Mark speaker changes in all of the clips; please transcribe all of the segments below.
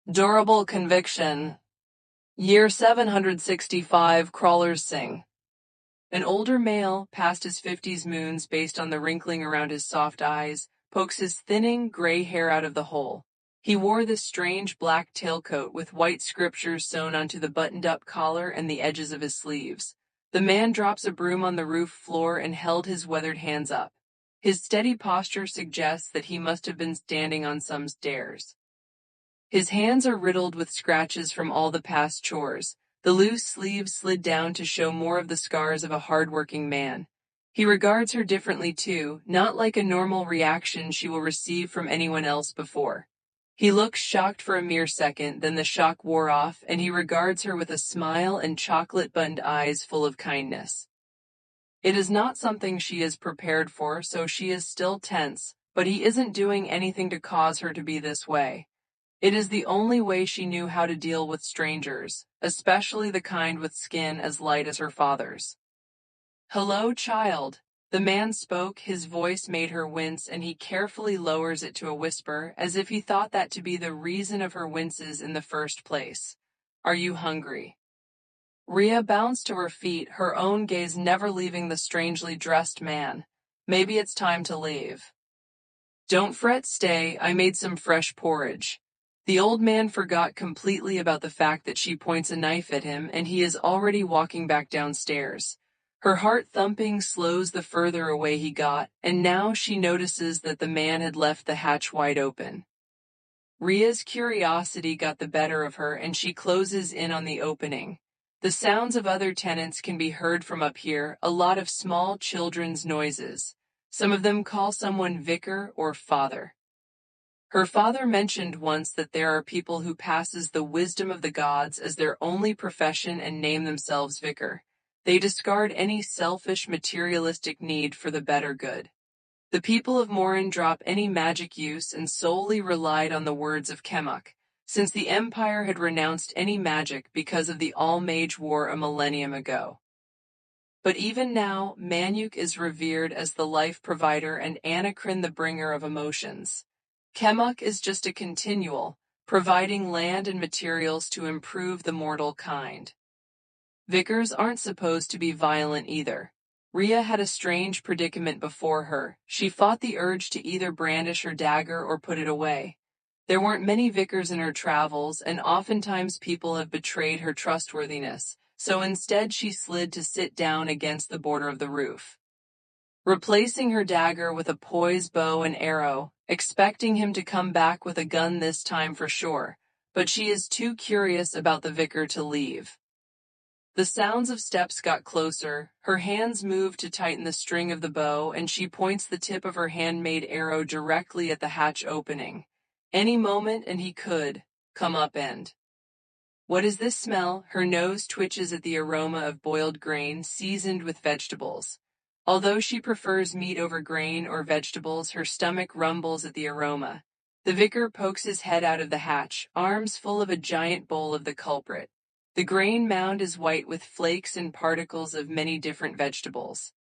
Speaker 1: Durable conviction. Year 765 crawlers sing. An older male, past his 50s moons based on the wrinkling around his soft eyes, pokes his thinning, gray hair out of the hole. He wore this strange black tailcoat with white scriptures sewn onto the buttoned-up collar and the edges of his sleeves. The man drops a broom on the roof floor and held his weathered hands up. His steady posture suggests that he must have been standing on some stairs. His hands are riddled with scratches from all the past chores. The loose sleeves slid down to show more of the scars of a hard-working man. He regards her differently too, not like a normal reaction she will receive from anyone else before. He looks shocked for a mere second, then the shock wore off, and he regards her with a smile and chocolate-buttoned eyes full of kindness. It is not something she is prepared for, so she is still tense, but he isn't doing anything to cause her to be this way. It is the only way she knew how to deal with strangers, especially the kind with skin as light as her father's. "Hello, child." The man spoke, his voice made her wince, and he carefully lowers it to a whisper, as if he thought that to be the reason of her winces in the first place. "Are you hungry?" Rhea bounced to her feet, her own gaze never leaving the strangely dressed man. "Maybe it's time to leave." "Don't fret, stay, I made some fresh porridge." The old man forgot completely about the fact that she points a knife at him and he is already walking back downstairs. Her heart thumping slows the further away he got, and now she notices that the man had left the hatch wide open. Rhea's curiosity got the better of her and she closes in on the opening. The sounds of other tenants can be heard from up here, a lot of small children's noises. Some of them call someone vicar or father. Her father mentioned once that there are people who passes the wisdom of the gods as their only profession and name themselves vicar. They discard any selfish materialistic need for the better good. The people of Morin drop any magic use and solely relied on the words of Kemuk, since the Empire had renounced any magic because of the All-Mage War a millennium ago. But even now, Manuk is revered as the life provider and Anacrin the bringer of emotions. Kemuk is just a continual, providing land and materials to improve the mortal kind. Vicars aren't supposed to be violent either. Rhea had a strange predicament before her. She fought the urge to either brandish her dagger or put it away. There weren't many vicars in her travels, and oftentimes people have betrayed her trustworthiness, so instead she slid to sit down against the border of the roof. Replacing her dagger with a poised bow and arrow, expecting him to come back with a gun this time for sure, but she is too curious about the vicar to leave. The sounds of steps got closer, her hands moved to tighten the string of the bow, and she points the tip of her handmade arrow directly at the hatch opening. Any moment and he could come up and. "What is this smell?" Her nose twitches at the aroma of boiled grain seasoned with vegetables. Although she prefers meat over grain or vegetables, her stomach rumbles at the aroma. The vicar pokes his head out of the hatch, arms full of a giant bowl of the culprit. The grain mound is white with flakes and particles of many different vegetables.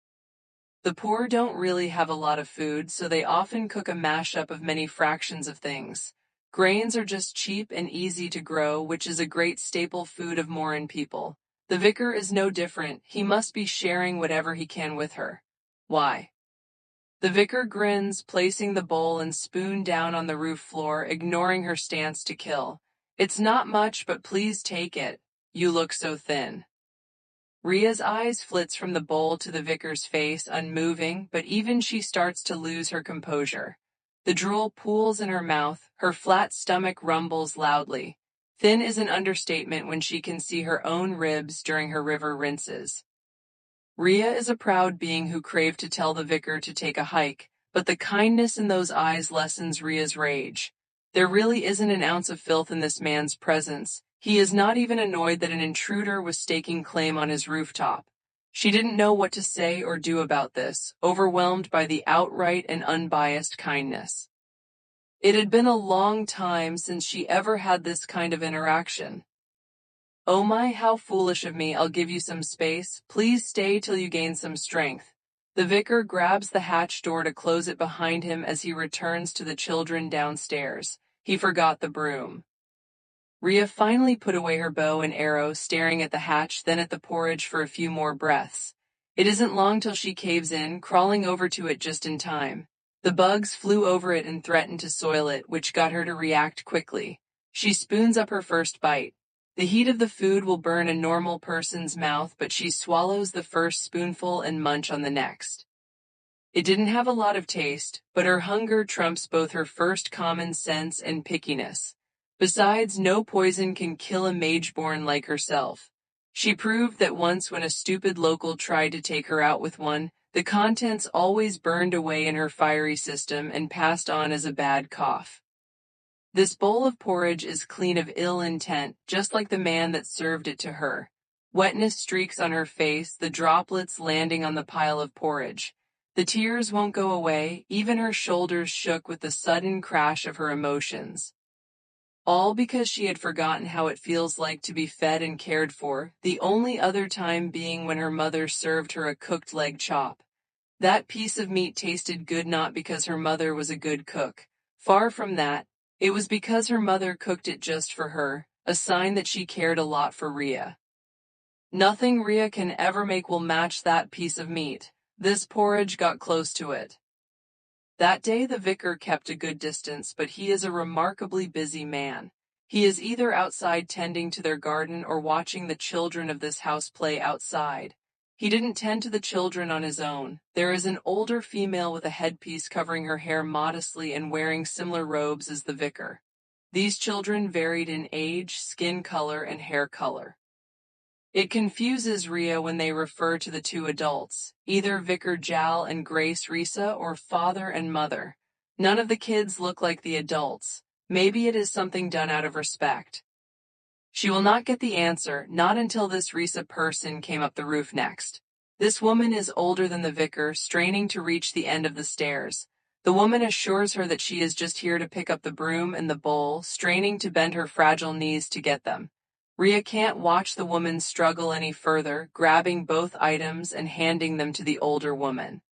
Speaker 1: The poor don't really have a lot of food, so they often cook a mashup of many fractions of things. Grains are just cheap and easy to grow, which is a great staple food of Morin people. The vicar is no different, he must be sharing whatever he can with her. Why? The vicar grins, placing the bowl and spoon down on the roof floor, ignoring her stance to kill. "It's not much, but please take it. You look so thin." Rhea's eyes flits from the bowl to the vicar's face, unmoving, but even she starts to lose her composure. The drool pools in her mouth, her flat stomach rumbles loudly. Thin is an understatement when she can see her own ribs during her river rinses. Rhea is a proud being who craved to tell the vicar to take a hike, but the kindness in those eyes lessens Rhea's rage. There really isn't an ounce of filth in this man's presence. He is not even annoyed that an intruder was staking claim on his rooftop. She didn't know what to say or do about this, overwhelmed by the outright and unbiased kindness. It had been a long time since she ever had this kind of interaction. "Oh my, how foolish of me, I'll give you some space, please stay till you gain some strength." The vicar grabs the hatch door to close it behind him as he returns to the children downstairs. He forgot the broom. Rhea finally put away her bow and arrow, staring at the hatch, then at the porridge for a few more breaths. It isn't long till she caves in, crawling over to it just in time. The bugs flew over it and threatened to soil it, which got her to react quickly. She spoons up her first bite. The heat of the food will burn a normal person's mouth, but she swallows the first spoonful and munch on the next. It didn't have a lot of taste, but her hunger trumps both her first common sense and pickiness. Besides, no poison can kill a mage-born like herself. She proved that once when a stupid local tried to take her out with one, the contents always burned away in her fiery system and passed on as a bad cough. This bowl of porridge is clean of ill intent, just like the man that served it to her. Wetness streaks on her face, the droplets landing on the pile of porridge. The tears won't go away, even her shoulders shook with the sudden crash of her emotions. All because she had forgotten how it feels like to be fed and cared for, the only other time being when her mother served her a cooked leg chop. That piece of meat tasted good not because her mother was a good cook. Far from that, it was because her mother cooked it just for her, a sign that she cared a lot for Rhea. Nothing Rhea can ever make will match that piece of meat. This porridge got close to it. That day the vicar kept a good distance, but he is a remarkably busy man. He is either outside tending to their garden or watching the children of this house play outside. He didn't tend to the children on his own. There is an older female with a headpiece covering her hair modestly and wearing similar robes as the vicar. These children varied in age, skin color, and hair color. It confuses Rhea when they refer to the two adults, either Vicar Jal and Grace Risa or father and mother. None of the kids look like the adults. Maybe it is something done out of respect. She will not get the answer, not until this Risa person came up the roof next. This woman is older than the vicar, straining to reach the end of the stairs. The woman assures her that she is just here to pick up the broom and the bowl, straining to bend her fragile knees to get them. Rhea can't watch the woman struggle any further, grabbing both items and handing them to the older woman.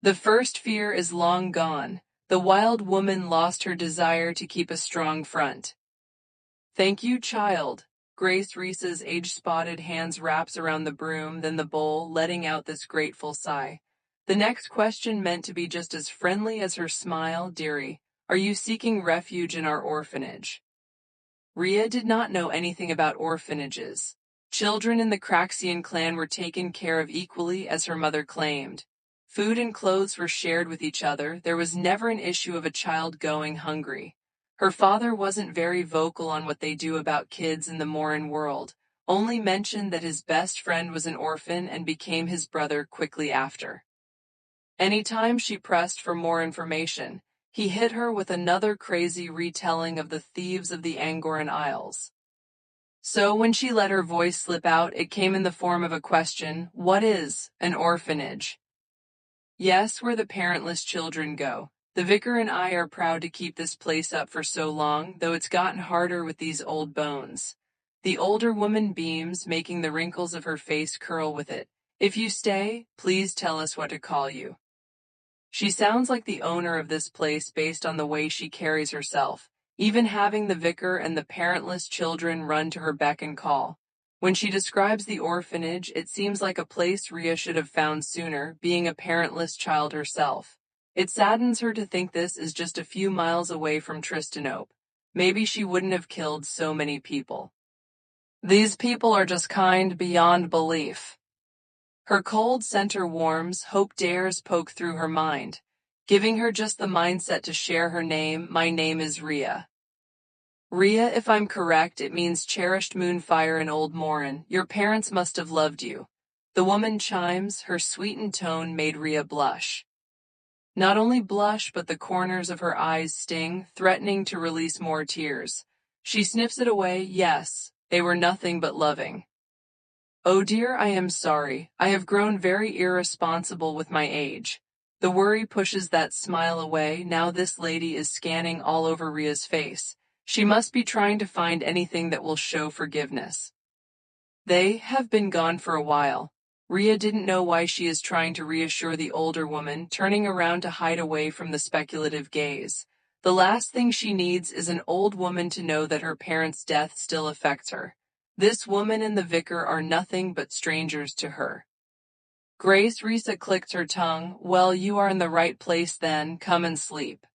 Speaker 1: The first fear is long gone. The wild woman lost her desire to keep a strong front. Thank you, child. Grace Risa's age-spotted hands wraps around the broom, then the bowl, letting out this grateful sigh. The next question meant to be just as friendly as her smile. Dearie, are you seeking refuge in our orphanage? Rhea did not know anything about orphanages. Children in the Craxian clan were taken care of equally, as her mother claimed. Food and clothes were shared with each other. There was never an issue of a child going hungry. Her father wasn't very vocal on what they do about kids in the Morin world, only mentioned that his best friend was an orphan and became his brother quickly after. Anytime she pressed for more information, he hit her with another crazy retelling of the thieves of the Angoran Isles. So when she let her voice slip out, it came in the form of a question: what is an orphanage? Yes, where the parentless children go. The vicar and I are proud to keep this place up for so long, though it's gotten harder with these old bones. The older woman beams, making the wrinkles of her face curl with it. If you stay, please tell us what to call you. She sounds like the owner of this place based on the way she carries herself, even having the vicar and the parentless children run to her beck and call. When she describes the orphanage, it seems like a place Rhea should have found sooner, being a parentless child herself. It saddens her to think this is just a few miles away from Tristanope. Maybe she wouldn't have killed so many people. These people are just kind beyond belief. Her cold center warms, hope dares poke through her mind, giving her just the mindset to share her name. My name is Rhea. Rhea, if I'm correct, it means cherished moonfire in Old Morin. Your parents must have loved you. The woman chimes, her sweetened tone made Rhea blush. Not only blush, but the corners of her eyes sting, threatening to release more tears. She sniffs it away. Yes, they were nothing but loving. Oh dear, I am sorry. I have grown very irresponsible with my age. The worry pushes that smile away. Now this lady is scanning all over Rhea's face. She must be trying to find anything that will show forgiveness. They have been gone for a while. Rhea didn't know why she is trying to reassure the older woman, turning around to hide away from the speculative gaze. The last thing she needs is an old woman to know that her parents' death still affects her. This woman and the vicar are nothing but strangers to her. Grace Risa clicked her tongue. Well, you are in the right place then, come and sleep.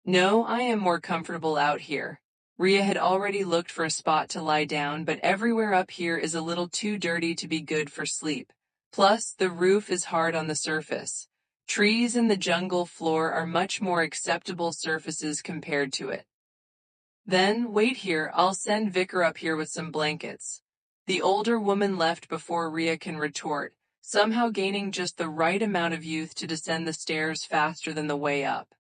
Speaker 1: No, I am more comfortable out here. Rhea had already looked for a spot to lie down, but everywhere up here is a little too dirty to be good for sleep. Plus, the roof is hard on the surface. Trees and the jungle floor are much more acceptable surfaces compared to it. Then, wait here, I'll send Vicar up here with some blankets. The older woman left before Rhea can retort, somehow gaining just the right amount of youth to descend the stairs faster than the way up.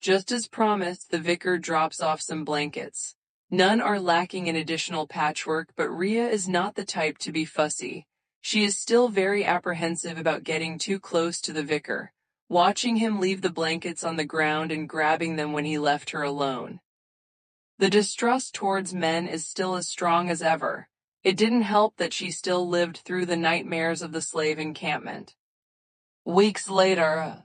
Speaker 1: Just as promised, the vicar drops off some blankets. None are lacking in additional patchwork, but Rhea is not the type to be fussy. She is still very apprehensive about getting too close to the vicar, watching him leave the blankets on the ground and grabbing them when he left her alone. The distrust towards men is still as strong as ever. It didn't help that she still lived through the nightmares of the slave encampment. Weeks later,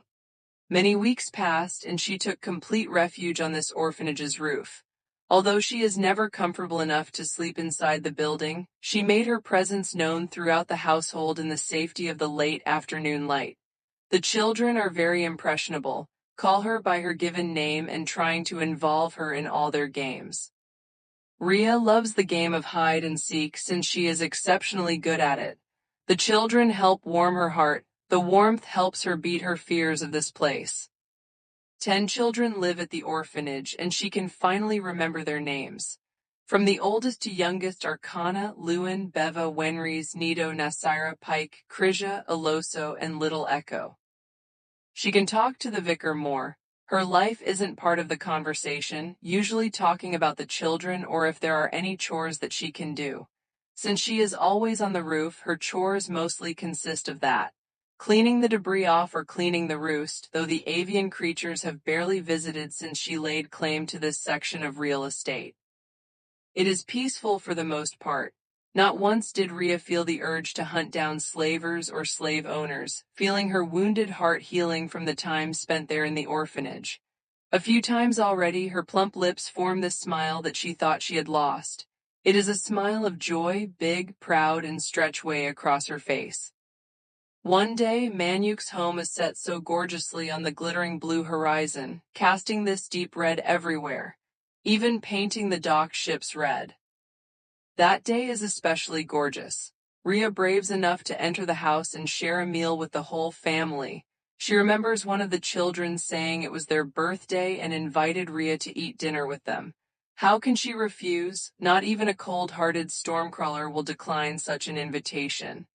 Speaker 1: many weeks passed, and she took complete refuge on this orphanage's roof. Although she is never comfortable enough to sleep inside the building, she made her presence known throughout the household in the safety of the late afternoon light. The children are very impressionable, call her by her given name and trying to involve her in all their games. Rhea loves the game of hide and seek since she is exceptionally good at it. The children help warm her heart. The warmth helps her beat her fears of this place. 10 children live at the orphanage, and she can finally remember their names. From the oldest to youngest are Kana, Lewin, Beva, Wenries, Nido, Nasira, Pike, Krija, Aloso, and Little Echo. She can talk to the vicar more. Her life isn't part of the conversation, usually talking about the children or if there are any chores that she can do. Since she is always on the roof, her chores mostly consist of that. Cleaning the debris off or cleaning the roost, though the avian creatures have barely visited since she laid claim to this section of real estate. It is peaceful for the most part. Not once did Rhea feel the urge to hunt down slavers or slave owners, feeling her wounded heart healing from the time spent there in the orphanage. A few times already, her plump lips formed the smile that she thought she had lost. It is a smile of joy, big, proud, and stretch way across her face. One day, Manuk's home is set so gorgeously on the glittering blue horizon, casting this deep red everywhere, even painting the dock ships red. That day is especially gorgeous. Rhea braves enough to enter the house and share a meal with the whole family. She remembers one of the children saying it was their birthday and invited Rhea to eat dinner with them. How can she refuse? Not even a cold-hearted stormcrawler will decline such an invitation.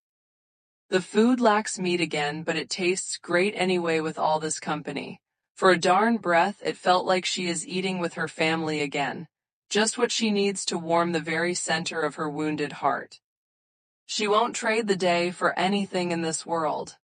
Speaker 1: The food lacks meat again, but it tastes great anyway with all this company. For a darn breath, it felt like she is eating with her family again. Just what she needs to warm the very center of her wounded heart. She won't trade the day for anything in this world.